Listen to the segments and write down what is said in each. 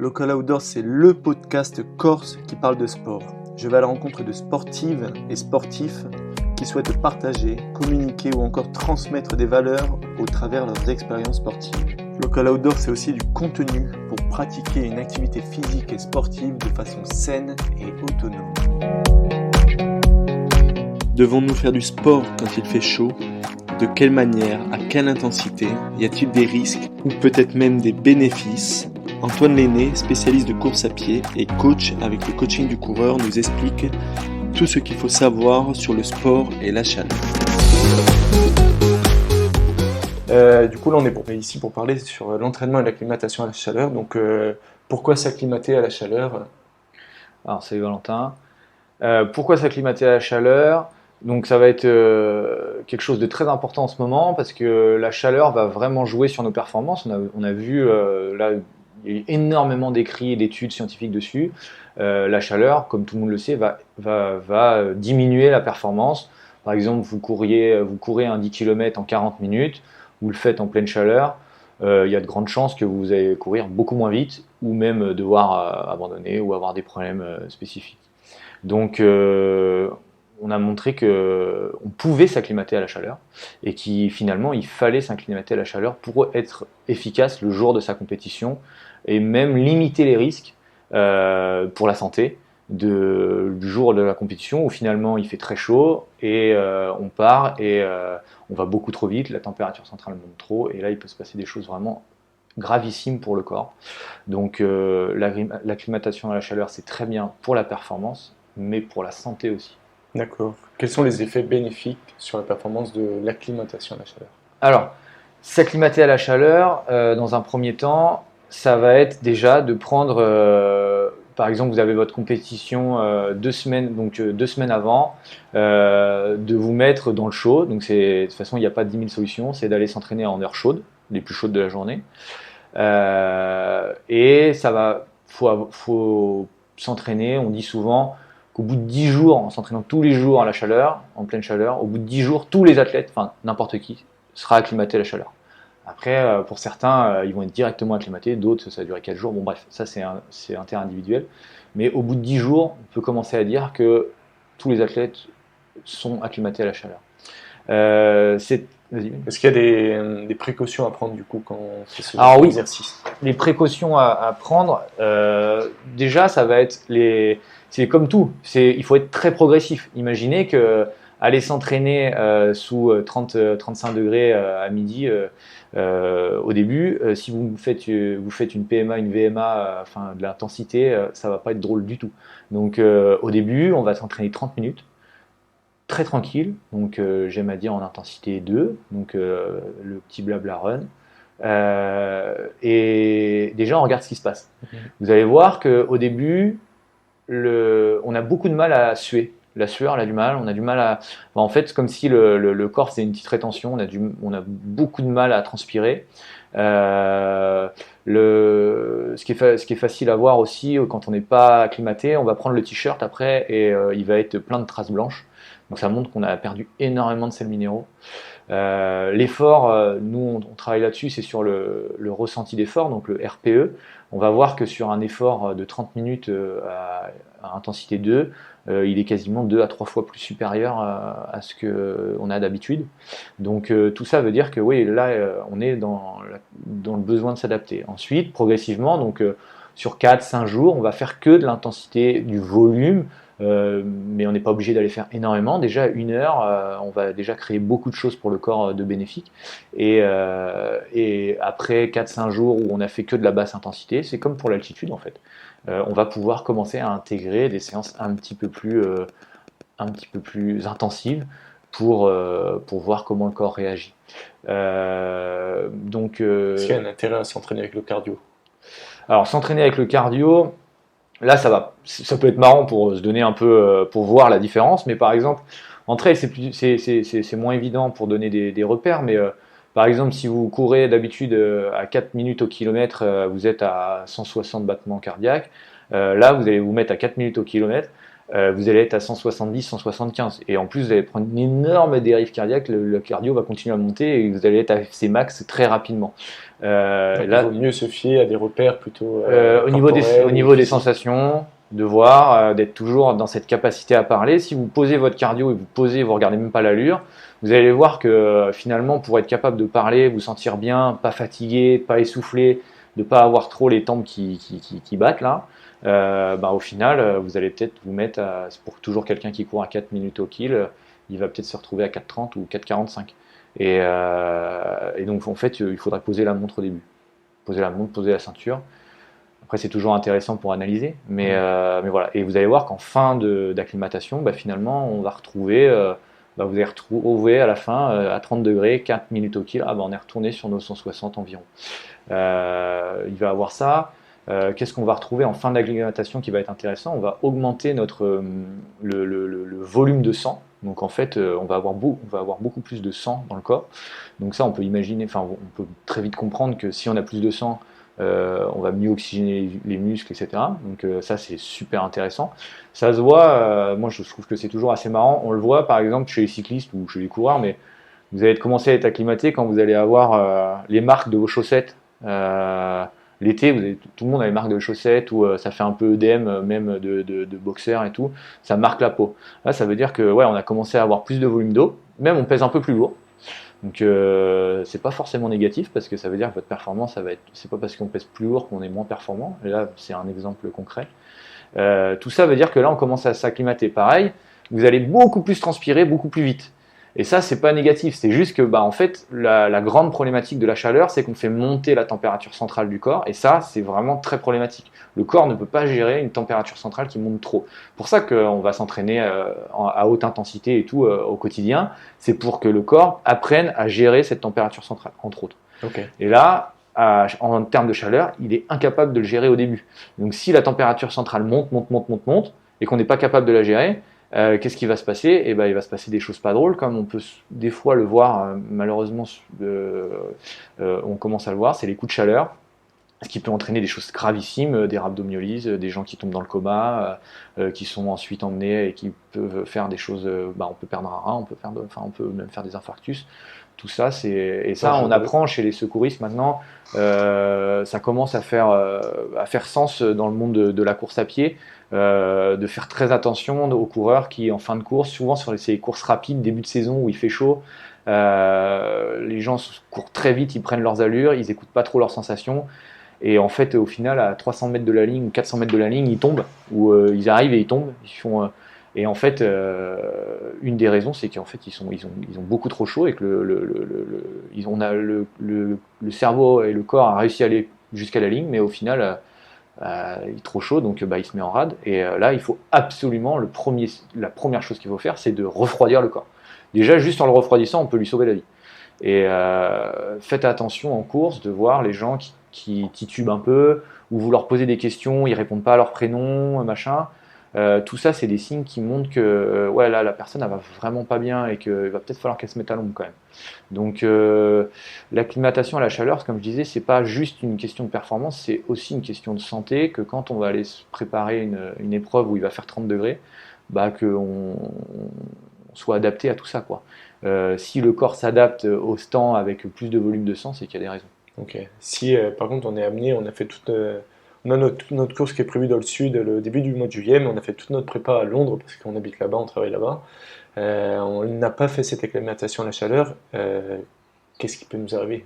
Local Outdoor, c'est le podcast corse qui parle de sport. Je vais à la rencontre de sportives et sportifs qui souhaitent partager, communiquer ou encore transmettre des valeurs au travers de leurs expériences sportives. Local Outdoor, c'est aussi du contenu pour pratiquer une activité physique et sportive de façon saine et autonome. Devons-nous faire du sport quand il fait chaud ? De quelle manière ? À quelle intensité ? Y a-t-il des risques ou peut-être même des bénéfices ? Antoine Lenné, spécialiste de course à pied et coach avec le coaching du coureur, nous explique tout ce qu'il faut savoir sur le sport et la chaleur. Du coup, là, on est ici pour parler sur l'entraînement et l'acclimatation à la chaleur. Donc, pourquoi s'acclimater à la chaleur ? Alors, salut Valentin. Pourquoi s'acclimater à la chaleur ? Donc, ça va être quelque chose de très important en ce moment parce que la chaleur va vraiment jouer sur nos performances. On a vu, là, il y a eu énormément d'écrits et d'études scientifiques dessus. La chaleur, comme tout le monde le sait, va diminuer la performance. Par exemple, vous courez un 10 km en 40 minutes, vous le faites en pleine chaleur, il y a de grandes chances que vous allez courir beaucoup moins vite ou même devoir abandonner ou avoir des problèmes spécifiques. Donc, on a montré qu'on pouvait s'acclimater à la chaleur et finalement, il fallait s'acclimater à la chaleur pour être efficace le jour de sa compétition et même limiter les risques pour la santé du jour de la compétition où finalement il fait très chaud et on part et on va beaucoup trop vite, la température centrale monte trop et là il peut se passer des choses vraiment gravissimes pour le corps. Donc l'acclimatation à la chaleur c'est très bien pour la performance mais pour la santé aussi. D'accord. Quels sont les effets bénéfiques sur la performance de l'acclimatation à la chaleur ? Alors, s'acclimater à la chaleur, dans un premier temps, ça va être déjà de prendre, par exemple, vous avez votre compétition 2 semaines, donc 2 semaines avant, de vous mettre dans le chaud. Donc, de toute façon, il n'y a pas 10 000 solutions, c'est d'aller s'entraîner en heures chaudes, les plus chaudes de la journée. Et faut s'entraîner, on dit souvent qu'au bout de 10 jours, en s'entraînant tous les jours à la chaleur, en pleine chaleur, au bout de 10 jours, tous les athlètes, enfin n'importe qui, sera acclimaté à la chaleur. Après, pour certains, ils vont être directement acclimatés, d'autres, ça va durer 4 jours. Bon bref, ça c'est interindividuel. Mais au bout de 10 jours, on peut commencer à dire que tous les athlètes sont acclimatés à la chaleur. Est-ce qu'il y a des précautions à prendre du coup quand on fait ce Alors, exercice ? Les précautions à prendre, déjà ça va être c'est comme tout, il faut être très progressif. Imaginez que aller s'entraîner sous 30-35 degrés à midi au début, si vous faites une PMA, une VMA, enfin de l'intensité, ça va pas être drôle du tout. Donc au début, on va s'entraîner 30 minutes, très tranquille, donc j'aime à dire en intensité 2, donc le petit blabla run. Et déjà on regarde ce qui se passe. Vous allez voir qu'au début, on a beaucoup de mal à suer. La sueur, elle a du mal, on a du mal à... en fait, c'est comme si le corps faisait une petite rétention, on a beaucoup de mal à transpirer. Ce qui est facile à voir aussi, quand on n'est pas acclimaté, on va prendre le t-shirt après et il va être plein de traces blanches. Donc ça montre qu'on a perdu énormément de sels minéraux. L'effort, nous on travaille là-dessus, c'est sur le ressenti d'effort, donc le RPE. On va voir que sur un effort de 30 minutes à intensité 2, il est quasiment 2 à 3 fois plus supérieur à ce qu'on a d'habitude. Donc tout ça veut dire que oui, là on est dans le besoin de s'adapter. Ensuite, progressivement, donc sur 4-5 jours, on va faire que de l'intensité, du volume, mais on n'est pas obligé d'aller faire énormément. Déjà 1 heure, on va déjà créer beaucoup de choses pour le corps de bénéfique. Et après 4-5 jours où on a fait que de la basse intensité, c'est comme pour l'altitude en fait. On va pouvoir commencer à intégrer des séances un petit peu plus intensives pour voir comment le corps réagit. Est-ce qu'il y a un intérêt à s'entraîner avec le cardio ? Alors s'entraîner avec le cardio, là ça peut être marrant pour se donner un peu, pour voir la différence, mais par exemple en trail c'est moins évident pour donner des repères, mais par exemple si vous courez d'habitude à 4 minutes au kilomètre, vous êtes à 160 battements cardiaques, là vous allez vous mettre à 4 minutes au kilomètre, vous allez être à 170, 175. Et en plus, vous allez prendre une énorme dérive cardiaque, le cardio va continuer à monter et vous allez être à FC max très rapidement. Là, il vaut mieux se fier à des repères plutôt au niveau des sensations, de voir, d'être toujours dans cette capacité à parler. Si vous posez votre cardio et vous regardez même pas l'allure, vous allez voir que finalement, pour être capable de parler, vous sentir bien, pas fatigué, pas essoufflé, de pas avoir trop les tempes qui battent là, au final, vous allez peut-être vous mettre à, pour toujours quelqu'un qui court à 4 minutes au kill, il va peut-être se retrouver à 4,30 ou 4,45. Et donc en fait, il faudrait poser la montre au début. Poser la montre, poser la ceinture. Après, c'est toujours intéressant pour analyser, mais voilà. Et vous allez voir qu'en fin d'acclimatation, finalement, on va retrouver, vous allez retrouver à la fin à 30 degrés, 4 minutes au kill. On est retourné sur nos 160 environ. Il va avoir ça. Qu'est-ce qu'on va retrouver en fin d'acclimatation qui va être intéressant? On va augmenter le volume de sang. Donc en fait, on va avoir beaucoup plus de sang dans le corps. Donc ça, on peut imaginer, on peut très vite comprendre que si on a plus de sang, on va mieux oxygéner les muscles, etc. Donc ça, c'est super intéressant. Ça se voit, moi je trouve que c'est toujours assez marrant. On le voit par exemple chez les cyclistes ou chez les coureurs, mais vous allez commencer à être acclimaté quand vous allez avoir les marques de vos chaussettes. L'été, tout le monde a les marques de chaussettes où ça fait un peu œdème, même de boxeur et tout. Ça marque la peau. Là, ça veut dire que on a commencé à avoir plus de volume d'eau. Même on pèse un peu plus lourd. Donc c'est pas forcément négatif parce que ça veut dire que votre performance, c'est pas parce qu'on pèse plus lourd qu'on est moins performant. Et là, c'est un exemple concret. Tout ça veut dire que là, on commence à s'acclimater. Pareil, vous allez beaucoup plus transpirer, beaucoup plus vite. Et ça, c'est pas négatif, c'est juste que en fait, la grande problématique de la chaleur, c'est qu'on fait monter la température centrale du corps, et ça, c'est vraiment très problématique. Le corps ne peut pas gérer une température centrale qui monte trop. Pour ça qu'on va s'entraîner à haute intensité et tout au quotidien, c'est pour que le corps apprenne à gérer cette température centrale, entre autres. Okay. Et là, en termes de chaleur, il est incapable de le gérer au début. Donc si la température centrale monte, et qu'on n'est pas capable de la gérer, qu'est-ce qui va se passer? Il va se passer des choses pas drôles, comme on peut des fois le voir, malheureusement, on commence à le voir, c'est les coups de chaleur, ce qui peut entraîner des choses gravissimes, des rhabdomyolyses, des gens qui tombent dans le coma, qui sont ensuite emmenés et qui peuvent faire des choses, on peut perdre un rein, on peut même faire des infarctus. Tout ça, on apprend chez les secouristes maintenant, ça commence à faire sens dans le monde de la course à pied, de faire très attention aux coureurs qui, en fin de course, souvent sur ces courses rapides, début de saison où il fait chaud, les gens courent très vite, ils prennent leurs allures, ils n'écoutent pas trop leurs sensations. Et en fait, au final, à 300 mètres de la ligne ou 400 mètres de la ligne, ils tombent, ou ils arrivent et ils tombent. Et en fait, une des raisons, c'est qu'en fait, ils ont beaucoup trop chaud et que le cerveau et le corps a réussi à aller jusqu'à la ligne, mais au final, il est trop chaud, donc il se met en rade. Et là, il faut absolument, la première chose qu'il faut faire, c'est de refroidir le corps. Déjà, juste en le refroidissant, on peut lui sauver la vie. Et faites attention en course de voir les gens qui titubent un peu, ou vous leur posez des questions, ils répondent pas à leur prénom, machin. Tout ça, c'est des signes qui montrent que là, la personne, elle va vraiment pas bien et qu'il va peut-être falloir qu'elle se mette à l'ombre quand même. Donc, l'acclimatation à la chaleur, comme je disais, c'est pas juste une question de performance, c'est aussi une question de santé, que quand on va aller se préparer une épreuve où il va faire 30 degrés, qu'on soit adapté à tout ça, quoi. Si le corps s'adapte au temps avec plus de volume de sang, c'est qu'il y a des raisons. Ok. Si par contre on est amené, on a fait on a notre course qui est prévue dans le sud le début du mois de juillet, mais on a fait toute notre prépa à Londres parce qu'on habite là-bas, on travaille là-bas. On n'a pas fait cette acclimatation à la chaleur. Qu'est-ce qui peut nous arriver?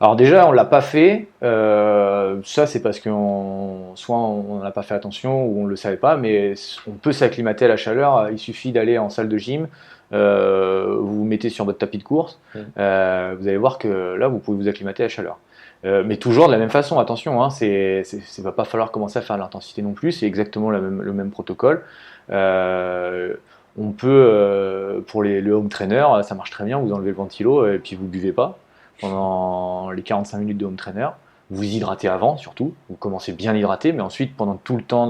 Alors déjà, on l'a pas fait. Ça, c'est parce soit on n'a pas fait attention ou on le savait pas, mais on peut s'acclimater à la chaleur. Il suffit d'aller en salle de gym. Vous vous mettez sur votre tapis de course, vous allez voir que là vous pouvez vous acclimater à la chaleur. Mais toujours de la même façon, attention, va pas falloir commencer à faire de l'intensité non plus, c'est exactement le même protocole. On peut, pour le home trainer, ça marche très bien, vous enlevez le ventilo et puis vous buvez pas pendant les 45 minutes de home trainer. Vous hydratez avant surtout, vous commencez bien hydraté, mais ensuite pendant tout le temps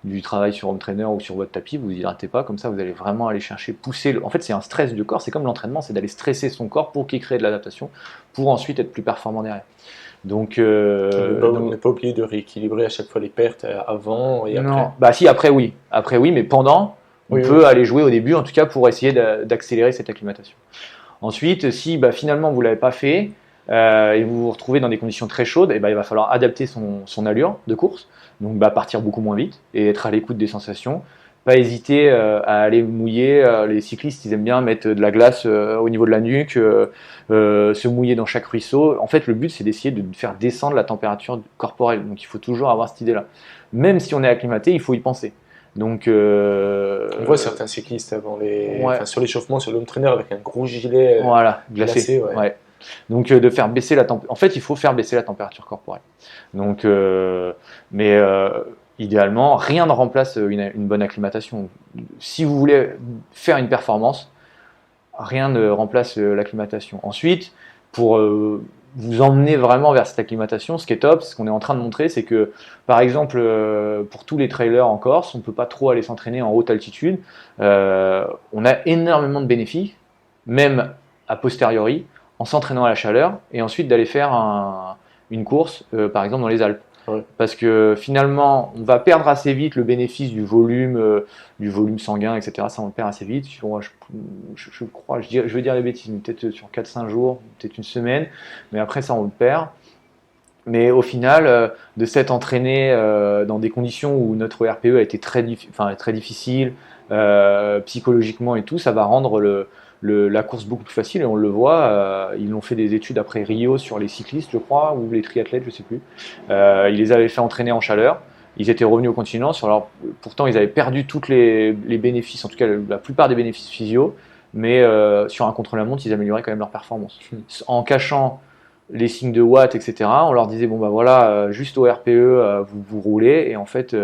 du travail sur home trainer ou sur votre tapis, vous hydratez pas, comme ça vous allez vraiment aller chercher, pousser. En fait, c'est un stress du corps, c'est comme l'entraînement, c'est d'aller stresser son corps pour qu'il crée de l'adaptation, pour ensuite être plus performant derrière. Donc, Ne pas oublier de rééquilibrer à chaque fois les pertes avant et après. non, bah si, après oui, mais pendant, on peut aller jouer au début, en tout cas pour essayer d'accélérer cette acclimatation. Ensuite, si finalement vous ne l'avez pas fait et vous vous retrouvez dans des conditions très chaudes, il va falloir adapter son allure de course, donc partir beaucoup moins vite et être à l'écoute des sensations. Pas hésiter à aller mouiller. Les cyclistes, ils aiment bien mettre de la glace au niveau de la nuque, se mouiller dans chaque ruisseau. En fait, le but, c'est d'essayer de faire descendre la température corporelle. Donc, il faut toujours avoir cette idée-là. Même si on est acclimaté, il faut y penser. Donc, on voit certains cyclistes sur l'échauffement, sur l'home trainer avec un gros gilet glacé. Ouais. Donc, de faire baisser la température. En fait, il faut faire baisser la température corporelle. Donc, idéalement, rien ne remplace une bonne acclimatation. Si vous voulez faire une performance, rien ne remplace l'acclimatation. Ensuite, pour vous emmener vraiment vers cette acclimatation, ce qui est top, ce qu'on est en train de montrer, c'est que, par exemple, pour tous les trailers en Corse, on ne peut pas trop aller s'entraîner en haute altitude. On a énormément de bénéfices, même a posteriori, en s'entraînant à la chaleur, et ensuite d'aller faire une course, par exemple, dans les Alpes. Ouais. Parce que finalement, on va perdre assez vite le bénéfice du volume sanguin, etc. Ça, on le perd assez vite. Je crois, je veux dire les bêtises, mais peut-être sur 4-5 jours, peut-être une semaine. Mais après ça, on le perd. Mais au final, de s'être entraîné dans des conditions où notre RPE a été très difficile, psychologiquement et tout, ça va rendre la course beaucoup plus facile, et on le voit. Ils l'ont fait des études après Rio sur les cyclistes, je crois, ou les triathlètes, je sais plus. Ils les avaient fait entraîner en chaleur. Ils étaient revenus au continent. Pourtant, ils avaient perdu tous les bénéfices, en tout cas la plupart des bénéfices physio, mais sur un contre-la-montre, ils amélioraient quand même leur performance. En cachant les signes de watts, etc., on leur disait juste au RPE, vous roulez, et en fait,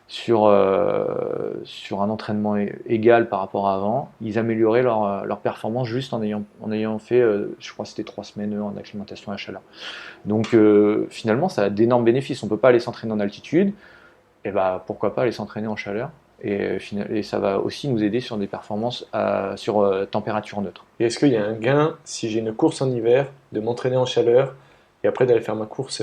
sur un entraînement égal par rapport à avant, ils amélioraient leur performance juste en ayant fait, je crois que c'était 3 semaines en acclimatation à la chaleur. Donc finalement, ça a d'énormes bénéfices. On ne peut pas aller s'entraîner en altitude, et pourquoi pas aller s'entraîner en chaleur, et ça va aussi nous aider sur des performances sur température neutre. Et est-ce qu'il y a un gain, si j'ai une course en hiver, de m'entraîner en chaleur et après d'aller faire ma course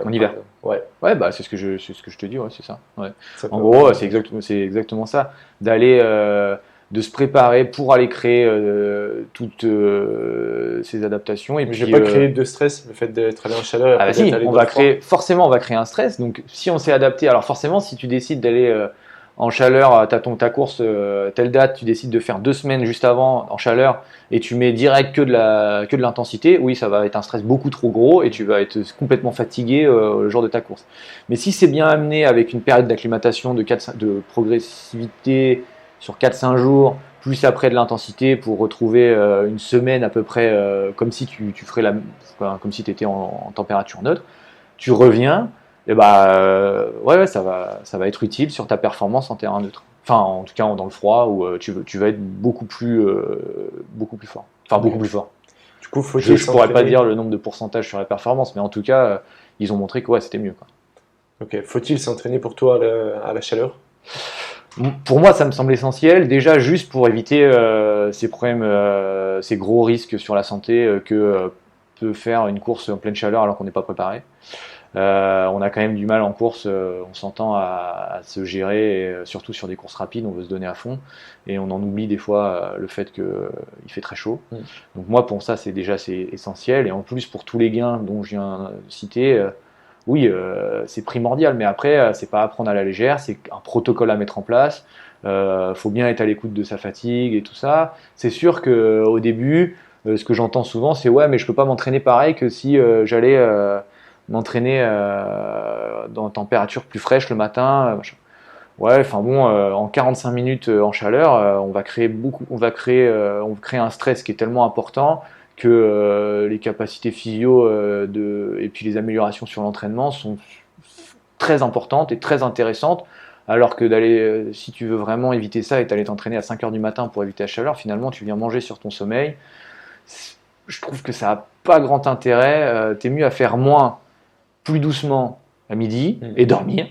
en hiver? Ouais, c'est ce que je te dis, ouais, c'est ça. Ouais. En gros, c'est exactement ça. De se préparer pour aller créer toutes ces adaptations. Mais je vais pas créer de stress, le fait d'être allé en chaleur. On va créer un stress. Donc, si on s'est adapté, alors forcément, si tu décides d'aller en chaleur, tu as ta course telle date, tu décides de faire 2 semaines juste avant en chaleur, et tu mets direct que de l'intensité, oui, ça va être un stress beaucoup trop gros et tu vas être complètement fatigué le jour de ta course. Mais si c'est bien amené avec une période d'acclimatation de progressivité sur 4-5 jours, plus après de l'intensité pour retrouver une semaine à peu près comme si tu ferais comme si tu étais en température neutre, tu reviens. Et ça va être utile sur ta performance en terrain neutre. Enfin, en tout cas, dans le froid, où tu vas être beaucoup plus fort. Enfin, beaucoup plus fort. Du coup, je ne pourrais pas dire le nombre de pourcentage sur la performance, mais en tout cas, ils ont montré que c'était mieux. Ok. Faut-il s'entraîner pour toi à la chaleur ? Pour moi, ça me semble essentiel. Déjà, juste pour éviter ces problèmes, ces gros risques sur la santé que peut faire une course en pleine chaleur alors qu'on n'est pas préparé. On a quand même du mal en course, on s'entend à se gérer, et surtout sur des courses rapides, on veut se donner à fond, et on en oublie des fois le fait qu'il fait très chaud. Donc moi, pour ça, c'est essentiel, et en plus pour tous les gains dont je viens de citer, c'est primordial, mais après, c'est pas à prendre à la légère, c'est un protocole à mettre en place. Faut bien être à l'écoute de sa fatigue et tout ça. C'est sûr qu'au début, ce que j'entends souvent, c'est mais je peux pas m'entraîner pareil que si j'allais m'entraîner dans température plus fraîche le matin. En 45 minutes en chaleur, on crée un stress qui est tellement important que les capacités physio et puis les améliorations sur l'entraînement sont très importantes et très intéressantes. Alors que si tu veux vraiment éviter ça et t'aller t'entraîner à 5h du matin pour éviter la chaleur, finalement tu viens manger sur ton sommeil. Je trouve que ça n'a pas grand intérêt. T'es mieux à faire moins, plus doucement à midi et dormir,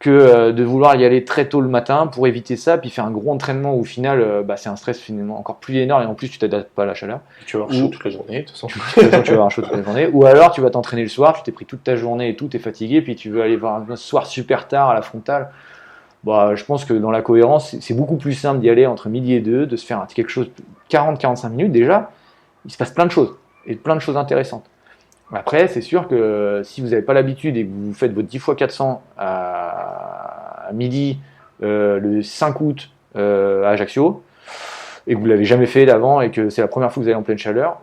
que de vouloir y aller très tôt le matin pour éviter ça, puis faire un gros entraînement où au final, c'est un stress finalement encore plus énorme et en plus tu t'adaptes pas à la chaleur. Tu vas avoir chaud toute la journée, de toute façon. Tu vas avoir chaud toute la journée. Ou alors tu vas t'entraîner le soir, tu t'es pris toute ta journée et tout, t'es fatigué, puis tu veux aller voir un soir super tard à la frontale. Je pense que dans la cohérence, c'est beaucoup plus simple d'y aller entre midi et 2, de se faire quelque chose 40-45 minutes déjà. Il se passe plein de choses et plein de choses intéressantes. Après, c'est sûr que si vous n'avez pas l'habitude et que vous faites votre 10x400 à midi le 5 août à Ajaccio et que vous ne l'avez jamais fait d'avant et que c'est la première fois que vous allez en pleine chaleur,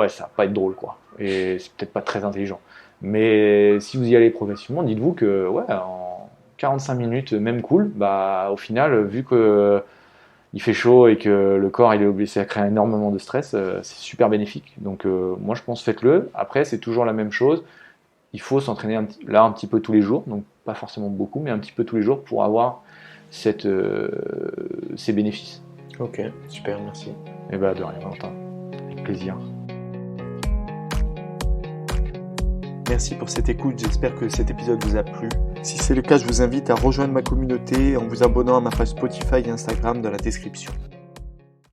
ça va pas être drôle, quoi. Et c'est peut-être pas très intelligent. Mais si vous y allez progressivement, dites-vous que en 45 minutes, même cool, au final, vu que il fait chaud et que le corps il est obligé, ça crée énormément de stress, c'est super bénéfique. Donc moi je pense faites-le. Après c'est toujours la même chose. Il faut s'entraîner un petit peu tous les jours, donc pas forcément beaucoup, mais un petit peu tous les jours pour avoir ces bénéfices. Ok, super, merci. Et de rien, Valentin. Avec plaisir. Merci pour cette écoute, j'espère que cet épisode vous a plu. Si c'est le cas, je vous invite à rejoindre ma communauté en vous abonnant à ma page Spotify et Instagram dans la description.